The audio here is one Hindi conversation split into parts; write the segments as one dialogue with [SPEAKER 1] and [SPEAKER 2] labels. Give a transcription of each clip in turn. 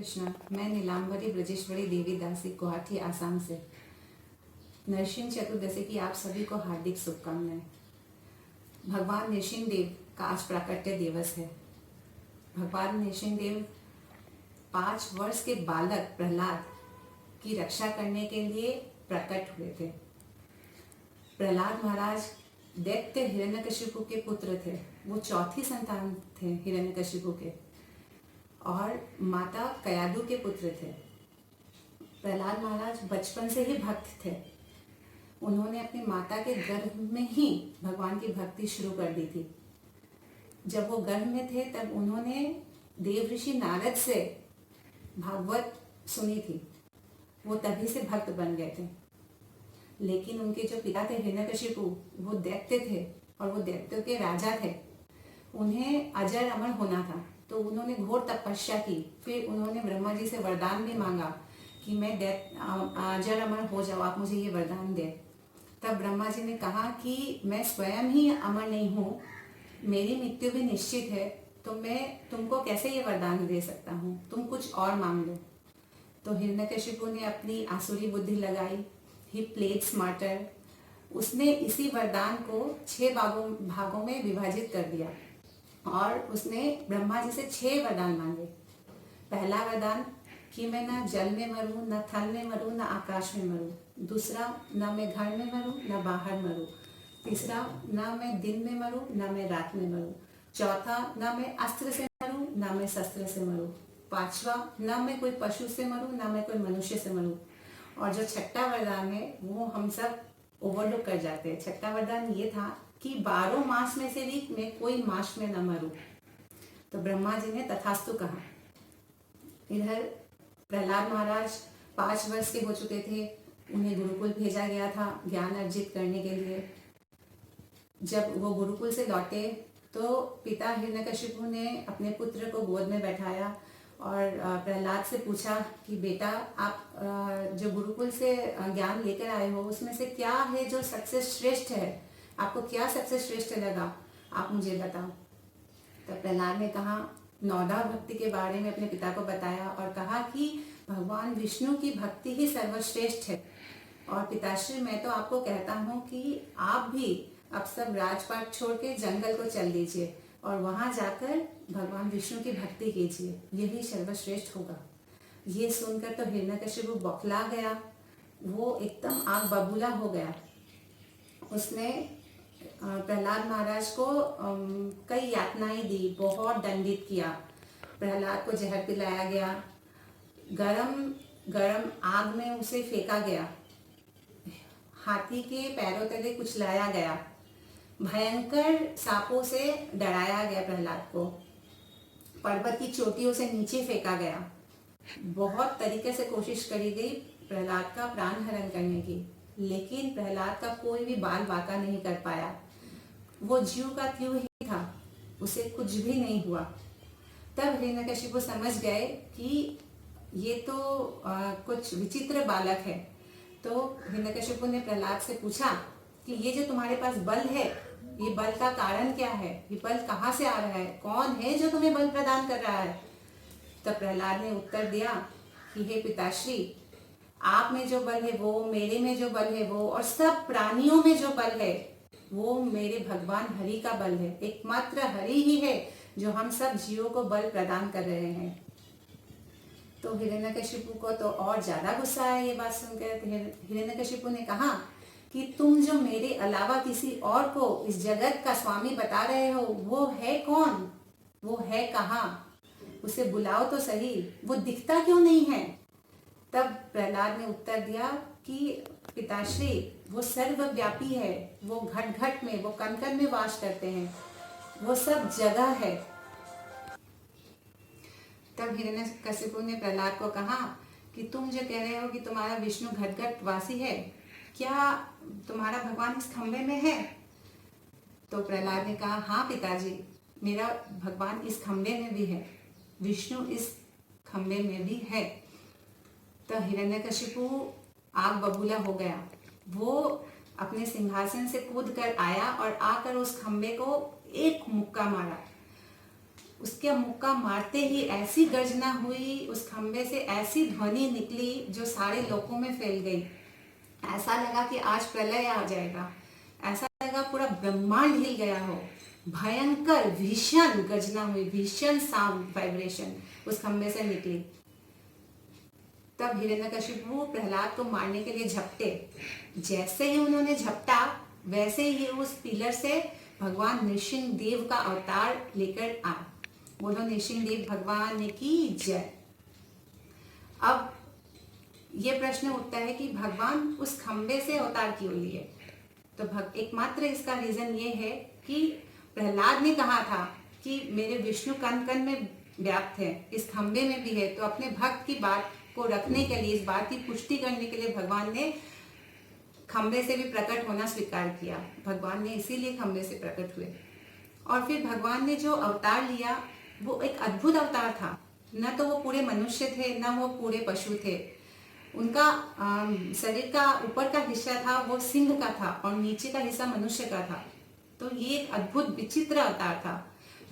[SPEAKER 1] कृष्णा। मैं नीलांबरी ब्रजेश्वरी देवी दासी, गुवाहाटी, आसाम से। नरसिंह चतुर्दशी की आप सभी को हार्दिक शुभकामनाएं। भगवान नरसिंह देव का आज प्राकट्य दिवस है। भगवान नरसिंह देव 5 वर्ष के बालक प्रहलाद की रक्षा करने के लिए प्रकट हुए थे। प्रहलाद महाराज दैत्य हिरण्यकशिपु के पुत्र थे। वो चौथी संतान थे हिरण्यकशिपु के, और माता कयादु के पुत्र थे। प्रहलाद महाराज बचपन से ही भक्त थे। उन्होंने अपनी माता के गर्भ में ही भगवान की भक्ति शुरू कर दी थी। जब वो गर्भ में थे तब उन्होंने देव ऋषि नारद से भागवत सुनी थी। वो तभी से भक्त बन गए थे। लेकिन उनके जो पिता थे हिरण्यकशिपु, वो दैत्य थे और वो दैत्यों के राजा थे। उन्हें अजर अमर होना था, तो उन्होंने घोर तपस्या की। फिर उन्होंने ब्रह्मा जी से वरदान भी मांगा कि मैं अजर अमर हो जाऊँ, आप मुझे ये वरदान दे। तब ब्रह्मा जी ने कहा कि मैं स्वयं ही अमर नहीं हूँ, मेरी मृत्यु भी निश्चित है, तो मैं तुमको कैसे ये वरदान दे सकता हूँ, तुम कुछ और मांग लो। तो हिरण्यकशिपु ने अपनी आसुरी बुद्धि लगाई। He played smarter. उसने इसी वरदान को 6 भागों में विभाजित कर दिया और उसने ब्रह्मा जी से 6 वरदान मांगे। पहला वरदान कि मैं ना जल में मरूं, ना थल में मरूं, ना आकाश में मरूं। दूसरा, ना मैं घर में मरूं, ना बाहर मरूं। तीसरा, ना मैं दिन में मरूं, ना मैं रात में मरूं। चौथा, ना मैं अस्त्र से मरूं, ना मैं शस्त्र से मरूं। पांचवा, ना मैं कोई पशु से मरूं, ना मैं कोई मनुष्य से मरूं। और जो छठा वरदान है वो हम सब ओवरलुक कर जाते हैं। छठा वरदान ये था कि 12 मास में से भी मैं कोई मास में न मरूं। तो ब्रह्मा जी ने तथास्तु कहा। इधर प्रहलाद महाराज 5 वर्ष के हो चुके थे। उन्हें गुरुकुल भेजा गया था ज्ञान अर्जित करने के लिए। जब वो गुरुकुल से लौटे तो पिता हिरण्यकशिपु ने अपने पुत्र को गोद में बैठाया और प्रहलाद से पूछा कि बेटा, आप जो गुरुकुल से ज्ञान लेकर आए हो उसमें से क्या है जो सबसे श्रेष्ठ है, आपको क्या सबसे श्रेष्ठ लगा, आप मुझे बताओ। तो प्रहलाद ने कहा, नौदा भक्ति के बारे में अपने पिता को बताया और कहा कि भगवान विष्णु की भक्ति ही सर्वश्रेष्ठ है। और पिताश्री, मैं तो आपको कहता हूँ कि आप भी अब सब राजपाट छोड़ के जंगल को चल दीजिए और वहां जाकर भगवान विष्णु की भक्ति कीजिए, यही सर्वश्रेष्ठ होगा। ये सुनकर तो हिरण्यकशिपु बौखला गया। वो एकदम आग बबूला हो गया। उसने प्रहलाद महाराज को कई यातनाएं दी, बहुत दंडित किया। प्रहलाद को जहर पिलाया गया, गरम आग में उसे फेंका गया, हाथी के पैरों तले कुचलाया गया, भयंकर सांपों से डराया गया प्रहलाद को, पर्वत की चोटियों से नीचे फेंका गया। बहुत तरीके से कोशिश करी गई प्रहलाद का प्राण हरण करने की, लेकिन प्रहलाद का कोई भी बाल बाका नहीं कर पाया। वो ज्यों का त्यों ही था, उसे कुछ भी नहीं हुआ। तब हिरण्यकशिपु समझ गए कि ये तो कुछ विचित्र बालक है। तो हिरण्यकशिपु ने प्रहलाद से पूछा कि ये जो तुम्हारे पास बल है, ये बल का कारण क्या है, ये बल कहाँ से आ रहा है, कौन है जो तुम्हें बल प्रदान कर रहा है। तब प्रहलाद ने उत्तर दिया कि हे पिताश्री, आप में जो बल है वो, मेरे में जो बल है वो, और सब प्राणियों में जो बल है वो मेरे भगवान हरि का बल है। एकमात्र हरि ही है जो हम सब जीवों को बल प्रदान कर रहे हैं। तो हिरण्यकशिपु को तो और ज्यादा गुस्सा आया ये बात सुनकर। हिरण्यकशिपु ने कहा कि तुम जो मेरे अलावा किसी और को इस जगत का स्वामी बता रहे हो, वो है कौन, वो है कहाँ, उसे बुलाओ तो सही, वो दिखता क्यों नहीं है। तब प्रहलाद ने उत्तर दिया कि पिताश्री, वो सर्वव्यापी है, वो घट घट में, वो कण कण में वास करते हैं, वो सब जगह है। तब हिरण्यकशिपु ने प्रहलाद को कहा कि तुम जो कह रहे हो कि तुम्हारा विष्णु घट घट वासी है, क्या तुम्हारा भगवान इस खंबे में है। तो प्रहलाद ने कहा, हाँ पिताजी, मेरा भगवान इस खंबे में भी है, विष्णु इस खंबे में भी है। तो हिरण्यकशिपु आग बबूला हो गया। वो अपने सिंहासन से कूद कर आया और आकर उस खंबे को एक मुक्का मारा। उसके मुक्का मारते ही ऐसी गर्जना हुई, उस खंबे से ऐसी ध्वनि निकली जो सारे लोगों में फैल गई। ऐसा लगा कि आज प्रलय आ जाएगा, ऐसा लगा पूरा ब्रह्मांड हिल गया हो। भयंकर भीषण गर्जना हुई, भीषण साउंड वाइब्रेशन उस खंबे से निकली। तब हिरण्यकशिपु प्रहलाद को मारने के लिए झपटे। जैसे ही उन्होंने झपटा वैसे ही उस पिलर से भगवान नृसिंह देव का अवतार लेकर आए। बोलो नृसिंह देव भगवान की जय। अब ये प्रश्न उठता है कि भगवान उस खंबे से अवतार क्यों लिए? तो एकमात्र इसका रीजन ये है कि प्रहलाद ने कहा था कि मेरे विष्णु कण कण में व्याप्त है, इस खंबे में भी है। तो अपने भक्त की बात को रखने के लिए, इस बात की पुष्टि करने के लिए भगवान ने खंबे से भी प्रकट होना स्वीकार किया। भगवान ने इसीलिए खंबे से प्रकट हुए। और फिर भगवान ने जो अवतार लिया वो एक अद्भुत अवतार था। न तो वो पूरे मनुष्य थे, न वो पूरे पशु थे। उनका शरीर का ऊपर का हिस्सा था वो सिंह का था और नीचे का हिस्सा मनुष्य का था। तो ये एक अद्भुत विचित्र अवतार था।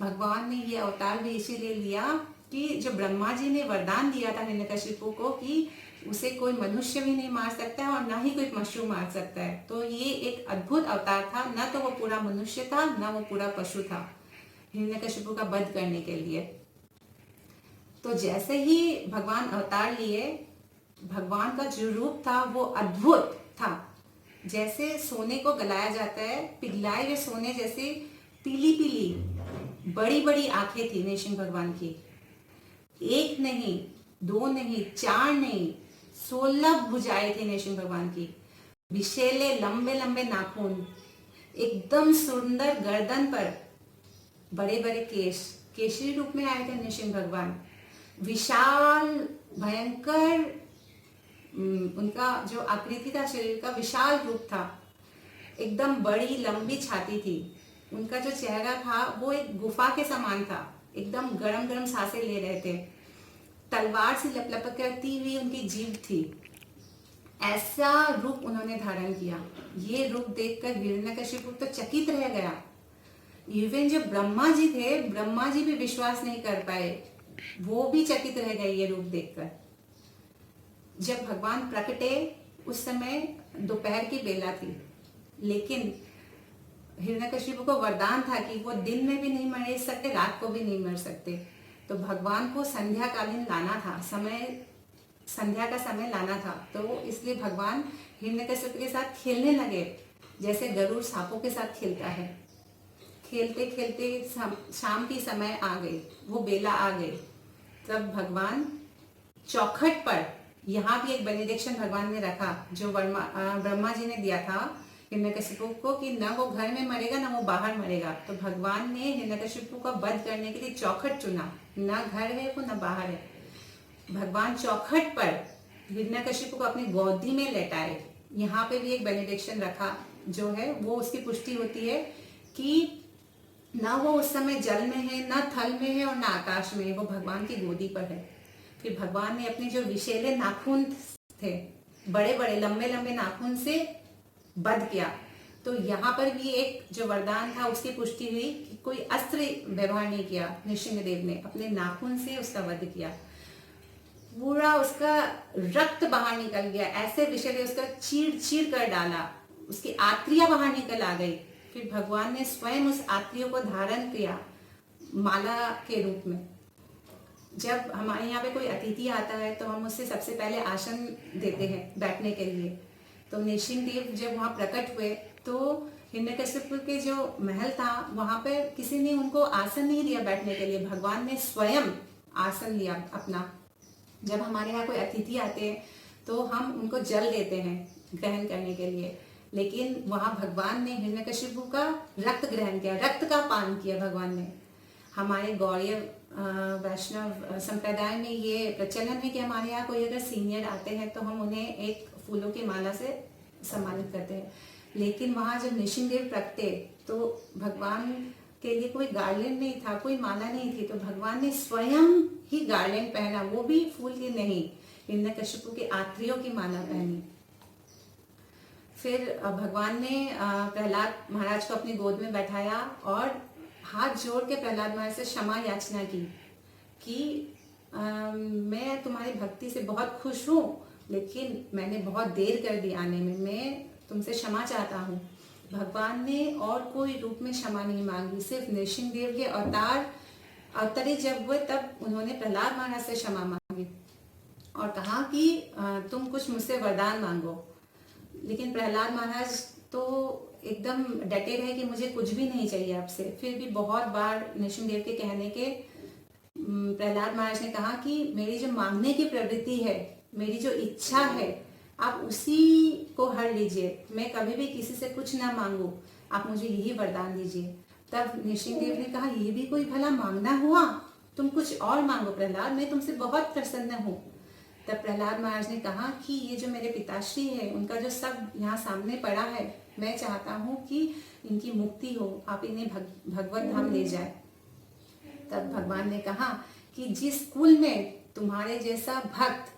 [SPEAKER 1] भगवान ने ये अवतार भी इसीलिए लिया कि जो ब्रह्मा जी ने वरदान दिया था हिरण्यकशिपु को कि उसे कोई मनुष्य भी नहीं मार सकता है और ना ही कोई पशु मार सकता है। तो ये एक अद्भुत अवतार था। न तो वो पूरा मनुष्य था, न वो पूरा पशु था, हिरण्यकशिपु का वध करने के लिए। तो जैसे ही भगवान अवतार लिए, भगवान का जो रूप था वो अद्भुत था। जैसे सोने को गलाया जाता है, पिघलाए हुए सोने जैसे पीली पीली बड़ी बड़ी आंखें थी नृसिंह भगवान की। एक नहीं, दो नहीं, चार नहीं, 16 भुजाएं थी नृसिंह भगवान की। विशेले लंबे लंबे नाखून, एकदम सुंदर गर्दन पर बड़े बड़े केश, केसरी रूप में आए थे नृसिंह भगवान। विशाल भयंकर उनका जो आकृति था, शरीर का विशाल रूप था। एकदम बड़ी लंबी छाती थी। उनका जो चेहरा था वो एक गुफा के समान था। एकदम गरम गरम सांसें ले रहे थे। तलवार से लपलप करती हुई उनकी जीभ थी। ऐसा रूप उन्होंने धारण किया। ये रूप देखकर हिरण्यकशिपु तो चकित रह गया। इवन जो ब्रह्मा जी थे, ब्रह्मा जी भी विश्वास नहीं कर पाए, वो भी चकित रह गए ये रूप देखकर। जब भगवान प्रकटे उस समय दोपहर की बेला थी, लेकिन हिरण्यकशिपु को वरदान था कि वो दिन में भी नहीं मर सकते, रात को भी नहीं मर सकते। तो भगवान को संध्या कालीन लाना था, संध्या का समय लाना था। तो इसलिए भगवान हिरण्यकशिपु के साथ खेलने लगे, जैसे गरुड़ सांपों के साथ खेलता है। खेलते खेलते शाम की समय आ गई, वो बेला आ गई। तब भगवान चौखट पर, यहाँ भी एक बेनेडिक्शन भगवान ने रखा जो ब्रह्मा जी ने दिया था हिरण्यकशिपु को कि न वो घर में मरेगा न वो बाहर मरेगा। तो भगवान ने हिरण्यकशिपु का वध करने के लिए चौखट चुना। न घर है वो, न बाहर है। भगवान चौखट पर हिरण्यकशिपु को अपनी गोदी में लेटाए। यहाँ पे भी एक बेनेडिक्शन रखा जो है वो उसकी पुष्टि होती है कि न वो उस समय जल में है, न थल में है और न आकाश में है, वो भगवान की गोदी पर है। फिर भगवान ने अपने जो विशेले नाखून थे, बड़े बड़े लंबे लंबे नाखून से वध किया। तो यहाँ पर भी एक जो वरदान था उसकी पुष्टि हुई कि कोई अस्त्र व्यवहार नहीं किया। नृसिंह देव ने अपने नाखून से उसका वध किया। पूरा उसका रक्त बाहर निकल गया, ऐसे विशेले उसका चीर चीर कर डाला, उसकी आंत्रियां बाहर निकल आ गई। फिर भगवान ने स्वयं उस आंत्रियों को धारण किया माला के रूप में। जब हमारे यहाँ पे कोई अतिथि आता है तो हम उससे सबसे पहले आसन देते हैं बैठने के लिए। तो नृसिंह देव जब वहाँ प्रकट हुए तो हिरण्यकशिपु के जो महल था वहाँ पे किसी ने उनको आसन नहीं दिया बैठने के लिए, भगवान ने स्वयं आसन लिया अपना। जब हमारे यहाँ कोई अतिथि आते हैं तो हम उनको जल देते हैं ग्रहण करने के लिए, लेकिन वहाँ भगवान ने हिरण्यकशिपु का रक्त ग्रहण किया, रक्त का पान किया भगवान ने। हमारे गौड़ीय वैष्णव संप्रदाय में ये प्रचलन है कि हमारे यहाँ कोई अगर सीनियर आते हैं तो हम उन्हें एक फूलों की माला से सम्मानित करते हैं। लेकिन वहाँ जब नृसिंह देव प्रकटे तो भगवान के लिए कोई गार्लेंड नहीं था, कोई माला नहीं थी। तो भगवान ने स्वयं ही गार्लेंड पहना, वो भी फूल की नहीं, हिरण्यकशिपु के आंत्रियों की माला पहनी। फिर भगवान ने प्रहलाद महाराज को अपनी गोद में बैठाया और हाथ जोड़ के प्रहलाद महाराज से क्षमा याचना की कि मैं तुम्हारी भक्ति से बहुत खुश हूँ, लेकिन मैंने बहुत देर कर दी आने में, मैं तुमसे क्षमा चाहता हूँ। भगवान ने और कोई रूप में क्षमा नहीं मांगी, सिर्फ नृसिंहदेव के अवतरे जब हुए तब उन्होंने प्रहलाद महाराज से क्षमा मांगी और कहा कि तुम कुछ मुझसे वरदान मांगो। लेकिन प्रहलाद महाराज तो एकदम डटे रहे कि मुझे कुछ भी नहीं चाहिए आपसे। फिर भी बहुत बार नृसिंहदेव के कहने के प्रहलाद महाराज ने कहा कि मेरी जो मांगने की प्रवृत्ति है, मेरी जो इच्छा है, आप उसी को हर लीजिए, मैं कभी भी किसी से कुछ ना मांगू, आप मुझे यही वरदान दीजिए। तब नृसिंहदेव ने कहा, ये भी कोई भला मांगना हुआ, तुम कुछ और मांगो प्रहलाद, मैं तुमसे बहुत प्रसन्न हूँ। तब प्रहलाद महाराज ने कहा कि ये जो मेरे पिताश्री है, उनका जो सब यहाँ सामने पड़ा है, मैं चाहता हूँ कि इनकी मुक्ति हो, आप इन्हें भगवत धाम ले जाए। तब भगवान ने कहा कि जिस कुल में तुम्हारे जैसा भक्त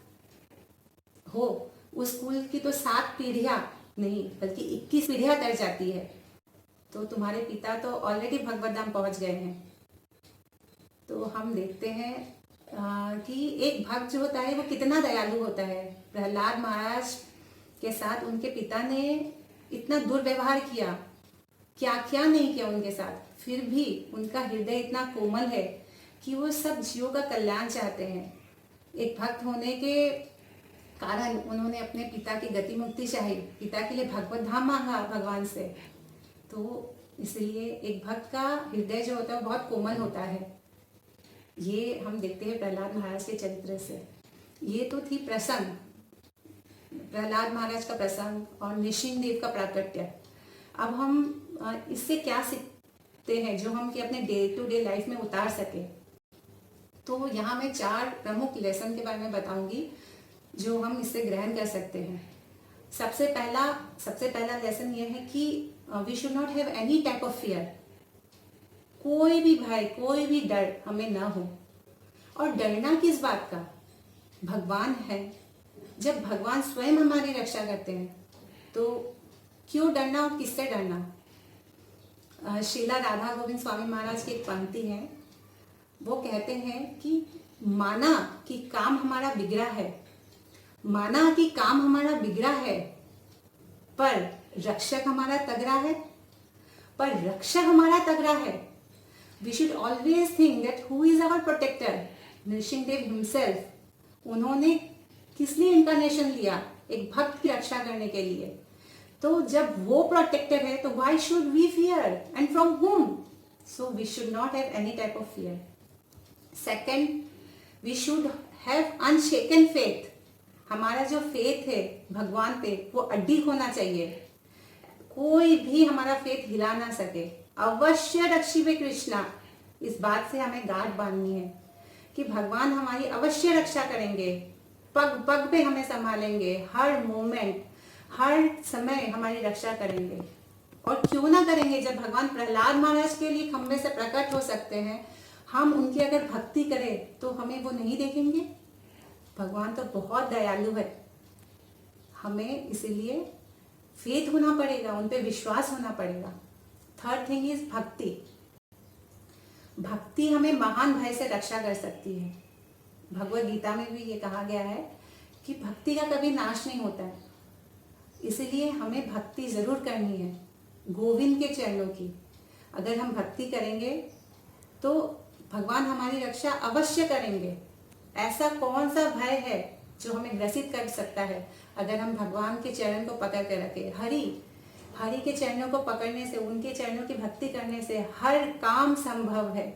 [SPEAKER 1] हो, उस कुल की तो 7 पीढ़ियां नहीं बल्कि 21 पीढ़ियां तर जाती है, तो तुम्हारे पिता तो ऑलरेडी भगवत धाम पहुंच गए हैं। तो हम देखते हैं कि एक भक्त जो होता है वो कितना दयालु होता है। प्रहलाद महाराज के साथ उनके पिता ने इतना दुर्व्यवहार किया, क्या क्या नहीं किया उनके साथ, फिर भी उनका हृदय इतना कोमल है कि वो सब जीवों का कल्याण चाहते हैं। एक भक्त होने के कारण उन्होंने अपने पिता की गति मुक्ति चाही, पिता के लिए भगवत धाम मांगा भगवान से। तो इसलिए एक भक्त का हृदय जो होता है वो बहुत कोमल होता है। ये हम देखते हैं प्रहलाद महाराज के चरित्र से। ये तो थी प्रसंग, प्रहलाद महाराज का प्रसंग और नृसिंहदेव का प्राकट्य। अब हम इससे क्या सीखते हैं जो हम कि अपने डे टू डे लाइफ में उतार सके। तो यहाँ मैं 4 प्रमुख लेसन के बारे में बताऊंगी जो हम इससे ग्रहण कर सकते हैं। सबसे पहला लेसन ये है कि we should not have any type of fear. कोई भी भय, कोई भी डर हमें ना हो। और डरना किस बात का? भगवान है, जब भगवान स्वयं हमारी रक्षा करते हैं तो क्यों डरना और किससे डरना। श्रीला राधा गोविंद स्वामी महाराज की एक पंक्ति है, वो कहते हैं कि माना कि काम हमारा बिगड़ा है, माना कि काम हमारा बिगड़ा है, पर रक्षक हमारा तगड़ा है, पर रक्षक हमारा तगड़ा है। We should always think that who is our protector. Nrisimhadeva himself, उन्होंने किस लिए इनकारनेशन लिया? एक भक्त की रक्षा करने के लिए। तो जब वो प्रोटेक्टर है तो why should we fear and from whom? So we should not have any type of fear. Second, we should have unshaken faith. हमारा जो फेथ है भगवान पे वो अडिग होना चाहिए, कोई भी हमारा फेथ हिला ना सके। अवश्य रक्षिबे कृष्णा, इस बात से हमें गांठ बांधनी है कि भगवान हमारी अवश्य रक्षा करेंगे, पग पग पे हमें संभालेंगे, हर मोमेंट हर समय हमारी रक्षा करेंगे। और क्यों ना करेंगे, जब भगवान प्रहलाद महाराज के लिए खंबे से प्रकट हो सकते हैं, हम उनकी अगर भक्ति करें तो हमें वो नहीं देखेंगे? भगवान तो बहुत दयालु है। हमें इसीलिए फेथ होना पड़ेगा, उन पे विश्वास होना पड़ेगा। थर्ड थिंग इज भक्ति। भक्ति हमें महान भय से रक्षा कर सकती है। भगवत गीता में भी ये कहा गया है कि भक्ति का कभी नाश नहीं होता है, इसलिए हमें भक्ति जरूर करनी है गोविंद के चरणों की। अगर हम भक्ति करेंगे तो भगवान हमारी रक्षा अवश्य करेंगे। ऐसा कौन सा भय है जो हमें ग्रसित कर सकता है अगर हम भगवान के चरण को पकड़ कर रखें। हरि के चरणों को पकड़ने से, उनके चरणों की भक्ति करने से हर काम संभव है,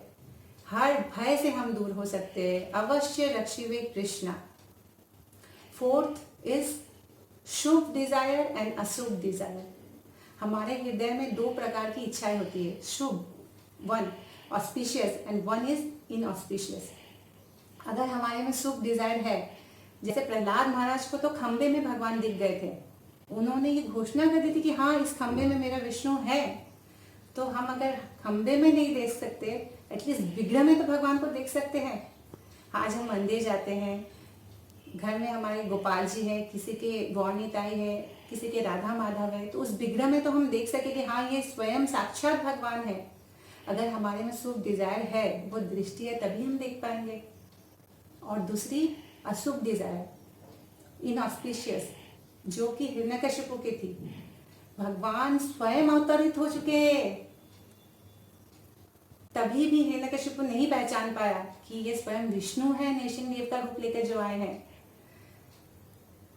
[SPEAKER 1] हर भय से हम दूर हो सकते हैं। अवश्य रक्षिवे कृष्णा। फोर्थ इज शुभ डिजायर एंड अशुभ डिजायर। हमारे हृदय में 2 प्रकार की इच्छाएं होती है, शुभ, one auspicious and one is inauspicious. अगर हमारे में शुभ डिजायर है, जैसे प्रहलाद महाराज को तो खंबे में भगवान दिख गए थे, उन्होंने ये घोषणा कर दी थी कि हाँ इस खंबे में मेरा विष्णु है। तो हम अगर खंबे में नहीं देख सकते, एटलीस्ट विग्रह में तो भगवान को देख सकते हैं। आज हम मंदिर जाते हैं, घर में हमारे गोपाल जी है, किसी के गौरनीताई है, किसी के राधा माधव है, तो उस विग्रह में तो हम देख सके कि हाँ ये स्वयं साक्षात भगवान है। अगर हमारे में शुभ डिजायर है, वो दृष्टि है, तभी हम देख पाएंगे। और दूसरी अशुभ डिजायर, इनऑस्पिशियस, जो कि हिरण्यकशिपु की थी, भगवान स्वयं अवतरित हो चुके, तभी भी हिरण्यकशिपु नहीं पहचान पाया कि ये स्वयं विष्णु है, नृसिंहदेव का रूप लेकर जो आए हैं।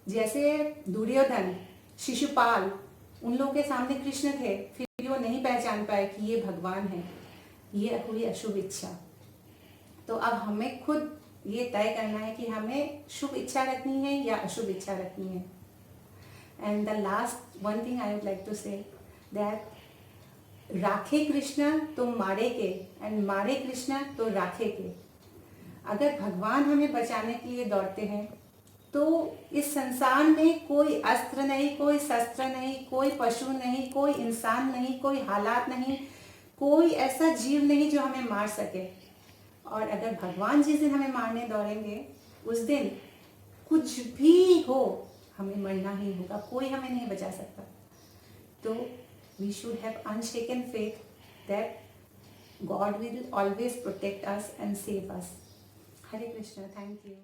[SPEAKER 1] जैसे दुर्योधन, शिशुपाल, उन लोगों के सामने कृष्ण थे, फिर भी वो नहीं पहचान पाए कि ये भगवान है। ये हुई अशुभ इच्छा। तो अब हमें खुद ये तय करना है कि हमें शुभ इच्छा रखनी है या अशुभ इच्छा रखनी है। And the last one thing I would like to say that राखे कृष्ण तो मारे के, एंड मारे कृष्ण तो राखे के। अगर भगवान हमें बचाने के लिए दौड़ते हैं तो इस संसार में कोई अस्त्र नहीं, कोई शस्त्र नहीं, कोई पशु नहीं, कोई इंसान नहीं, कोई हालात नहीं, कोई ऐसा जीव नहीं जो हमें मार सके। और अगर भगवान जिस दिन हमें मारने दौड़ेंगे, उस दिन कुछ भी हो, हमें मरना ही होगा, कोई हमें नहीं बचा सकता। तो we should have unshaken faith that God will always protect us and save us. Hare Krishna. Thank you.